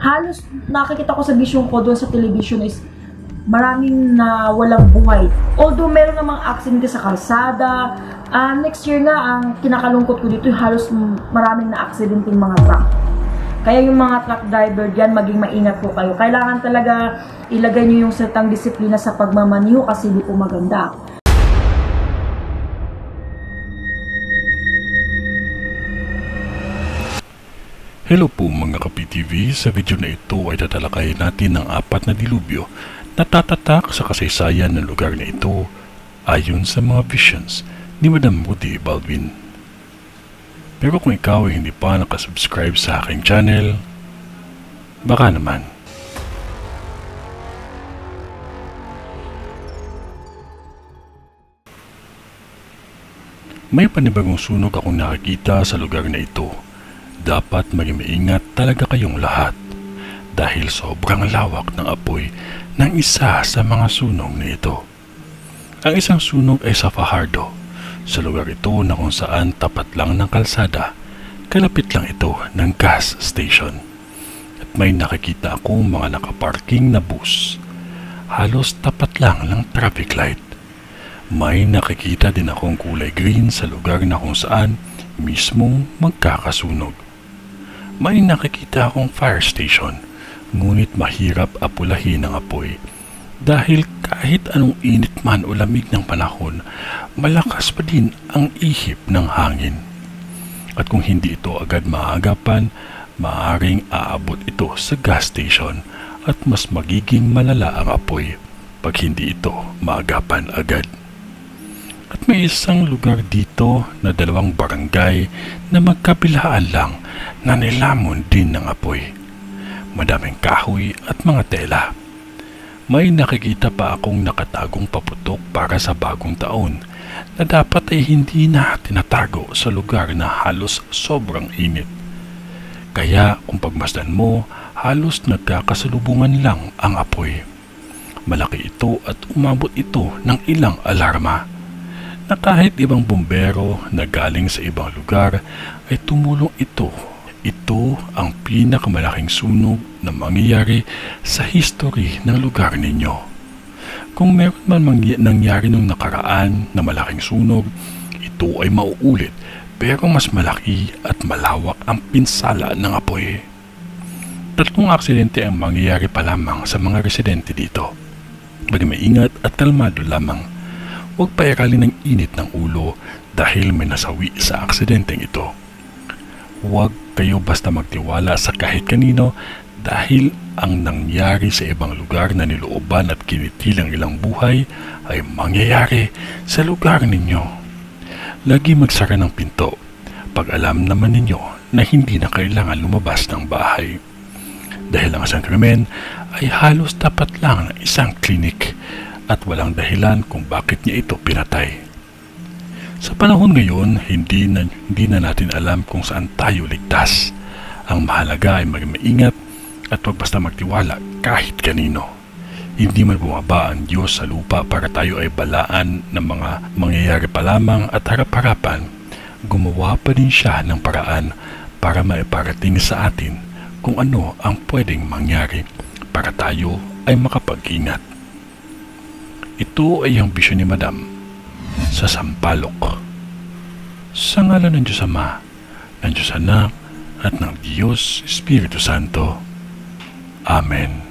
halos nakikita ko sa vision ko doon sa television is maraming na walang buhay. Although meron namang aksidente sa kalsada, next year nga ang kinakalungkot ko dito halos maraming na aksidente mga truck. Kaya yung mga truck driver dyan, maging maingat po kayo. Kailangan talaga ilagay nyo yung setang disiplina sa pagmamaniho kasi di po maganda. Hello po mga ka-PTV, sa video na ito ay tatalakayin natin ang 4 na dilubyo na tatatak sa kasaysayan ng lugar na ito ayon sa mga visions ni Madam Rudy Baldwin. Pero kung ikaw ay hindi pa nakasubscribe sa aking channel, baka naman. May panibagong sunog akong nakikita sa lugar na ito. Dapat maging maingat talaga kayong lahat dahil sobrang lawak ng apoy ng isa sa mga sunog na ito. Ang isang sunog ay sa Fajardo, sa lugar ito na kung saan tapat lang ng kalsada, kalapit lang ito ng gas station. At may nakikita akong mga nakaparking na bus, halos tapat lang ng traffic light. May nakikita din akong kulay green sa lugar na kung saan mismong magkakasunog. May nakikita akong fire station, ngunit mahirap apulahin ang apoy dahil kahit anong init man o lamig ng panahon, malakas pa din ang ihip ng hangin. At kung hindi ito agad maagapan, maaaring aabot ito sa gas station at mas magiging malala ang apoy pag hindi ito maagapan agad. At may isang lugar dito na 2 barangay na magkabilaan lang na nilamon din ng apoy. Madaming kahoy at mga tela. May nakikita pa akong nakatagong paputok para sa bagong taon na dapat ay hindi na tinatago sa lugar na halos sobrang init. Kaya kung pagmasdan mo, halos nagkakasalubungan lang ang apoy. Malaki ito at umabot ito ng ilang alarma na kahit ibang bumbero na galing sa ibang lugar ay tumulong ito. Ito ang pinakamalaking sunog na mangyayari sa history ng lugar ninyo. Kung meron man nangyari nung nakaraan na malaking sunog, ito ay mauulit pero mas malaki at malawak ang pinsala ng apoy. 3 aksidente ang mangyayari pa lamang sa mga residente dito. Maging maingat at kalmado lamang. Huwag pairalin ng init ng ulo dahil may nasawi sa aksidenteng ito. Huwag kayo basta magtiwala sa kahit kanino dahil ang nangyari sa ibang lugar na nilooban at kinitilang ilang buhay ay mangyayari sa lugar ninyo. Lagi magsara ng pinto pag alam naman ninyo na hindi na kailangan lumabas ng bahay. Dahil ang isang krimen ay halos tapat lang ng isang klinik at walang dahilan kung bakit niya ito pinatay. Sa panahon ngayon, hindi na natin alam kung saan tayo ligtas. Ang mahalaga ay maging maingat at huwag basta magtiwala kahit kanino. Hindi man bumaba ang Diyos sa lupa para tayo ay balaan ng mga mangyayari pa lamang at harap-harapan. Gumawa pa din siya ng paraan para maiparating sa atin kung ano ang pwedeng mangyari para tayo ay makapag-ingat. Ito ay ang bisyon ni Madam sa Sampaloc. Sa ngalan ng Diyos Ama, ng Diyos Anak, at ng Diyos Espiritu Santo. Amen.